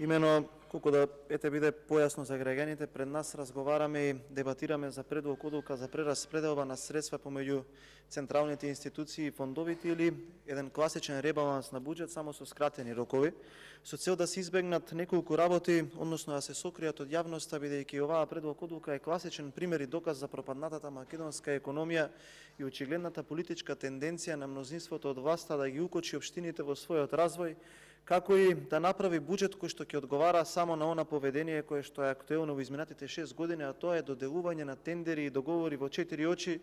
Имено, колку да биде појасно за граѓаните, пред нас разговараме и дебатираме за предлог одлука за прераспределба на средства помеѓу централните институции и фондовите или еден класичен ребаланс на буџет само со скратени рокови, со цел да се избегнат неколку работи, односно да се сокријат од јавноста, бидејќи оваа предлог одлука е класичен пример и доказ за пропаднатата македонска економија и очигледната политичка тенденција на мнозинството од власта да ги укочи општините во својот развој, како и да направи буџет кој што ќе одговара само на она поведение кое што е актуелно во изминатите 6 години, а тоа е доделување на тендери и договори во 4 очи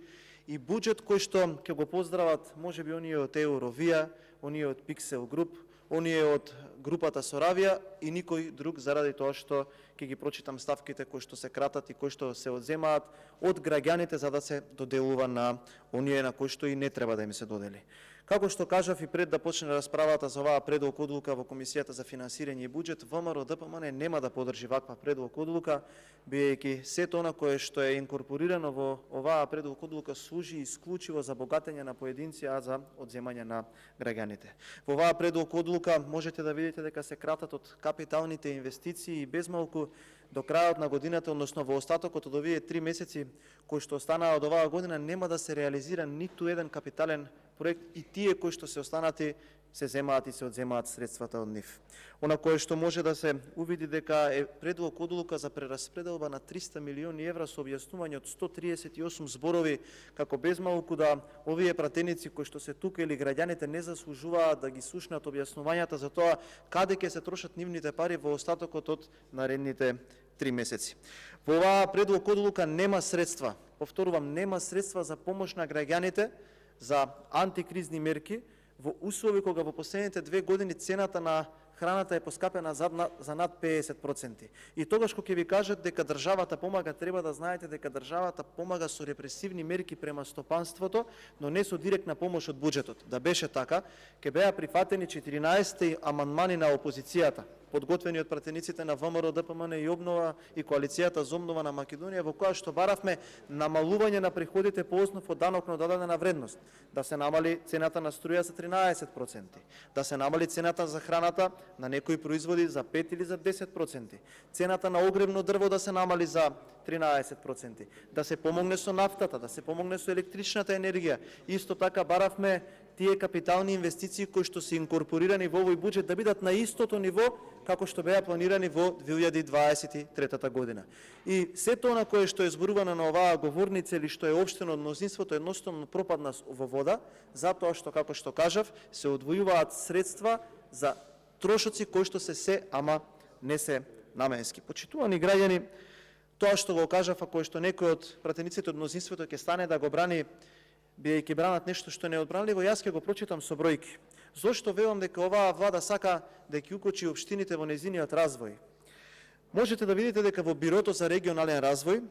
и буџет кој што ќе го поздрават можеби оние од Евровија, оние од Пиксел Груп, оние од групата Соравија и никој друг, заради тоа што ќе ги прочитам ставките кои што се кратат и кои што се одземаат од граѓаните за да се доделува на оние на кои што и не треба да им се додели. Како што кажав и пред да почне расправата за оваа предлог одлука во Комисијата за финансирање и буџет, ВМРО ДПМН нема да подржи ваква предлог одлука, бидејќи сето она кое што е инкорпорирано во оваа предлог одлука служи исклучиво за богатење на поединци, а за одземање на граѓаните. Во оваа предлог одлука можете да видите дека се кратат од капиталните инвестиции и безмалку до крајот на годината, односно во остатокот од овие 3 месеци кои што останаа од оваа година, нема да се реализира ниту еден капитален проект и тие кои што се останати се земаат и се одземаат средствата од нив. Она кое што може да се увиди дека е предлог одлука за прераспределба на 300 милиони евра со објаснување од 138 зборови, како безмалку да овие пратеници кои што се тука или граѓаните не заслужуваат да ги слушнат објаснувањата за тоа каде ќе се трошат нивните пари во остатокот од наредните 3 месеци. Во оваа предлог одлука нема средства, повторувам, нема средства за помош на граѓаните за антикризни мерки во услови кога во последните 2 години цената на храната е поскапена за над 50%. И тогаш кога ќе ви кажат дека државата помага, треба да знаете дека државата помага со репресивни мерки према стопанството, но не со директна помош од буџетот. Да беше така, ќе беа прифатени 14 амандмани на опозицијата, подготвени од пратениците на ВМРО ДПМН и Обнова и коалицијата за обнова на Македонија, во која што баравме намалување на приходите по основ од данок на додадена вредност, да се намали цената на струја за 13%, да се намали цената за храната на некои производи за 5 или за 10%, цената на огревно дрво да се намали за 13%, да се помогне со нафтата, да се помогне со електричната енергија. Исто така баравме тие капитални инвестиции кои што се инкорпорирани во овој буџет да бидат на истото ниво како што беа планирани во 2023 година. И сето она кое што е зборувано на оваа говорница или што е општено од мнозинството едноставно пропадна во вода, затоа што, како што кажав, се одвојуваат средства за трошоци кои што се ама не се наменски. Почитувани граѓани, тоа што го кажав, ако што некој од пратениците од мнозинството ќе стане да го брани, бидејќи бранат нешто што не е одбранливо, јас ќе го прочитам со бројки. Зошто велам дека оваа влада сака да ќе укочи општините во незиниот развој? Можете да видите дека во Бирото за регионален развој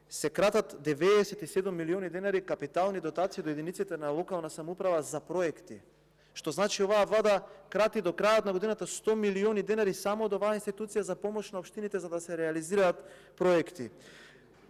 се кратат 97 милиони денари капитални дотации до единиците на локална самоуправа за проекти. Што значи оваа влада крати до крајот на годината 100 милиони денари само од оваа институција за помош на општините за да се реализираат проекти.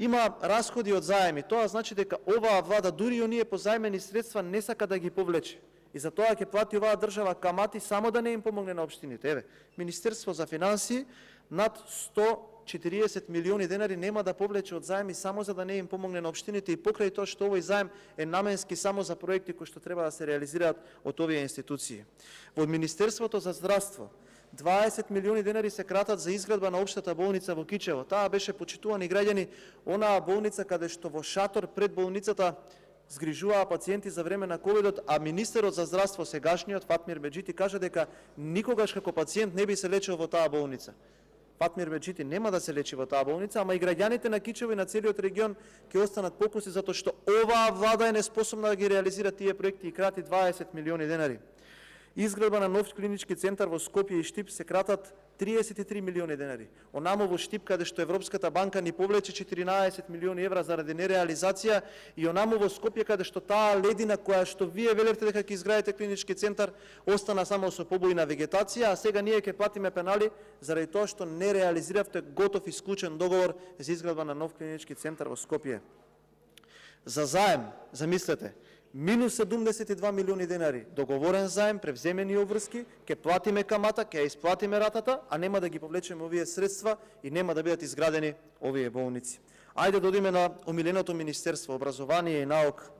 Има расходи од заеми. Тоа значи дека оваа влада дури и оние позајмени средства не сака да ги повлече. И за тоа ќе плати оваа држава камати само да не им помогне на општините. Еве, Министерство за финансии над 140 милиони денари нема да повлече од заеми само за да не им помогне на општините и покрај тоа што овој заем е наменски само за проекти кои што треба да се реализираат од овие институции. Во Министерството за здравство 20 милиони денари се кратат за изградба на општата болница во Кичево. Таа беше, почитувани граѓани, онаа болница каде што во шатор пред болницата згрижуваа пациенти за време на ковидот, а министерот за здравство сегашниот Фатмир Беџити кажа дека никогаш како пациент не би се лечил во таа болница. Фатмир Беџити нема да се лечи во таа болница, ама и граѓаните на Кичево и на целиот регион ќе останат покуси затоа што оваа влада е неспособна да ги реализира тие проекти и крати 20 милиони денари. Изградба на нов клинички центар во Скопје и Штип се кратат 33 милиони денари. Онамо во Штип, каде што Европската банка ни повлече 14 милиони евра заради нереализација, и онамо во Скопје, каде што таа ледина која што вие велевте дека ќе изградите клинички центар, остана само со побојна вегетација, а сега ние ќе платиме пенали заради тоа што не реализиравте готов и склучен договор за изградба на нов клинички центар во Скопје. За заем, замислете, минус 72 милиони денари, договорен заем, превземени обврски, ќе платиме камата, ќе исплатиме ратата, а нема да ги повлечеме овие средства и нема да бидат изградени овие болници. Ајде да одиме на омиленото Министерство образование и наука.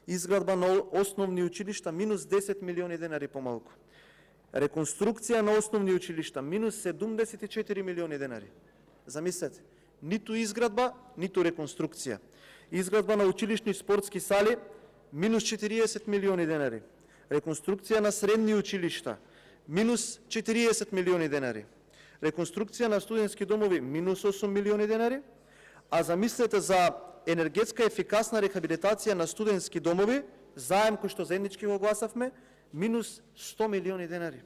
Изградба на основни училишта минус 10 милиони денари помалку. Реконструкција на основни училишта минус 74 милиони денари. Замислете, ниту изградба, ниту реконструкција. Изградба на училишни спортски сали минус 40 милиони денари. Реконструкција на средни училишта минус 40 милиони денари. Реконструкција на студентски домови минус 8 милиони денари. А замислете за енергетска ефикасна рехабилитација на студентски домови, заем кој што заеднички го гласавме, минус 100 милиони денари.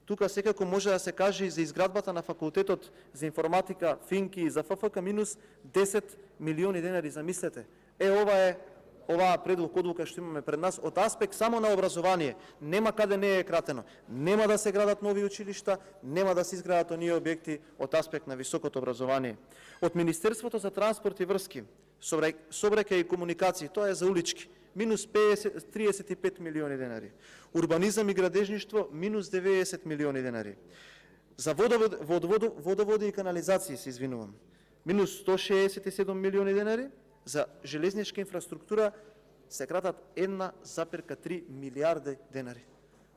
Тука секако може да се каже и за изградбата на факултетот за информатика, финки и за ФФК минус 10 милиони денари. Замислете. Оваа предлог одлука што имаме пред нас од аспект само на образование, нема каде не е кратено. Нема да се градат нови училишта, нема да се изградат оние објекти од аспект на високото образование. Од Министерството за транспорт и врски, сообраќај и комуникации, тоа е за улички, минус 35 милиони денари. Урбанизам и градежништво, минус 90 милиони денари. За водоводи и канализации, се извинувам, минус 167 милиони денари. За железничка инфраструктура се кратат 1,3 милиарди денари.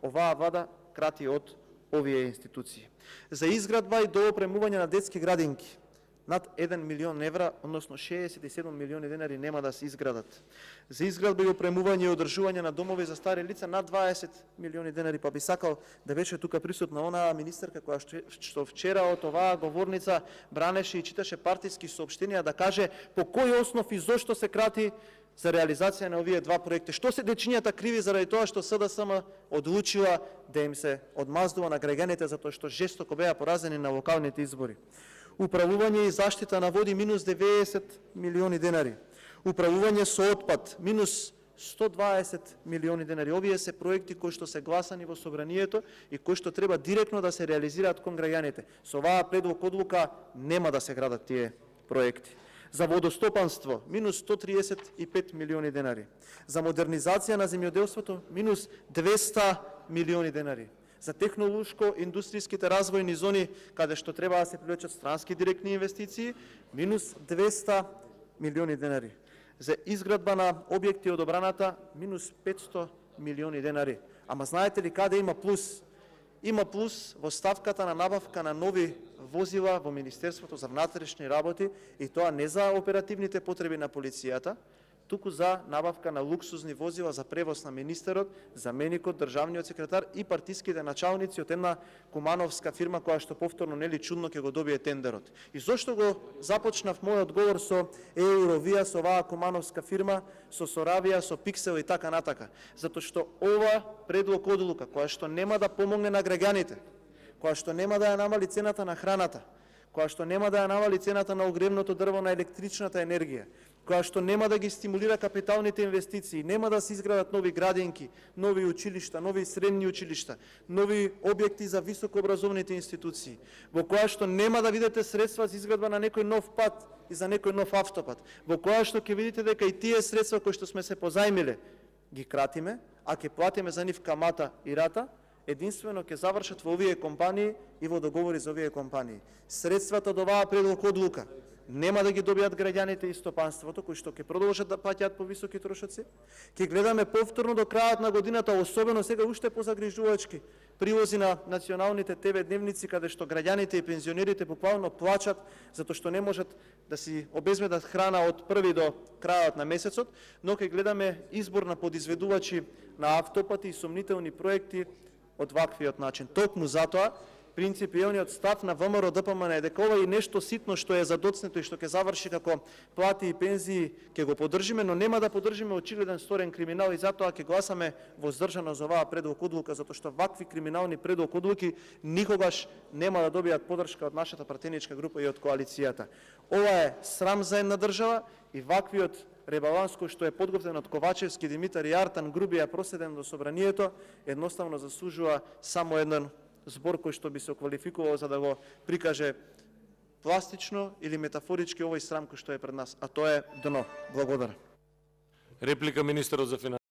Оваа влада крати од овие институции. За изградба и доопремување на детски градинки над 1 милион евра, односно 67 милиони денари нема да се изградат. За изградба и опремување и одржување на домови за стари лица над 20 милиони денари, па би сакал да беше тука присутна онаа министерка која што вчера од оваа говорница бранеше и читаше партиски соопштенија да каже по кој основ и зошто се крати за реализација на овие два проекти. Што се дечињата криви заради тоа што СДСМ одлучила да им се одмаздува на граѓаните затоа што жестоко беа поразени на локалните избори. Управување и заштита на води минус 90 милиони денари. Управување со отпад минус 120 милиони денари. Овие се проекти кои што се гласани во собранието и кои што треба директно да се реализираат кон граѓаните. Со оваа предлог одлука нема да се градат тие проекти. За водостопанство минус 135 милиони денари. За модернизација на земјоделството минус 200 милиони денари. За технолошко-индустријските развојни зони, каде што треба да се привлечат странски директни инвестиции, минус 200 милиони денари. За изградба на објекти од одбраната, минус 500 милиони денари. Ама знаете ли каде има плюс? Има плюс во ставката на набавка на нови возила во Министерството за внатрешни работи, и тоа не за оперативните потреби на полицијата, туку за набавка на луксузни возила за превоз на министерот, заменикот, државниот секретар и партиските началници од една кумановска фирма која што повторно нели чудно ќе го добие тендерот. И зошто го започнав мојот говор со Евровија, со оваа кумановска фирма, со Соравија, со Пиксел и така натака? Затоа што ова предлог одлука која што нема да помогне на граѓаните, која што нема да ја намали цената на храната, која што нема да ја намали цената на огревното дрво, на електричната енергија, која што нема да ги стимулира капиталните инвестиции, нема да се изградат нови градинки, нови училишта, нови средни училишта, нови објекти за високообразовните институции, во која што нема да видите средства за изградба на некој нов пат и за некој нов автопат, во која што ќе видите дека и тие средства кои што сме се позајмиле ги кратиме, а ќе платиме за нив камата и рата, единствено ќе завршат во овие компании и во договори за овие компании. Средствата од оваа предлог одлука нема да ги добијат граѓаните и стопанството, кои што ќе продолжат да плаќаат по високи трошоци. Ќе гледаме повторно до крајот на годината, особено сега уште позагрижувачки, прилози на националните ТВ дневници, каде што граѓаните и пензионерите буквално плачат затоа што не можат да си обезбедат храна од први до крајот на месецот, но ќе гледаме избор на подизведувачи на автопати и сомнителни проекти од ваквиот начин. Токму затоа принципиелниот став на ВМРО ДПМН е дека ова и нешто ситно што е задоцнето и што ќе заврши како плати и пензии ќе го поддржиме, но нема да поддржиме очигледен сторен криминал, и затоа ќе гласаме воздржано за оваа предлог одлука, затоа што вакви криминални предлог одлуки никогаш нема да добијат поддршка од нашата пратеничка група и од коалицијата. Ова е срам за една држава и ваквиот ребаланс кој што е подготвен од Ковачевски, Димитар и Артан Грубија проседен до собранието, едноставно заслужува само еден збор кој што би се оквалификувал за да го прикаже пластично или метафорички овој срам кој што е пред нас, а тоа е дно. Благодарам. Реплика министерот за финансии.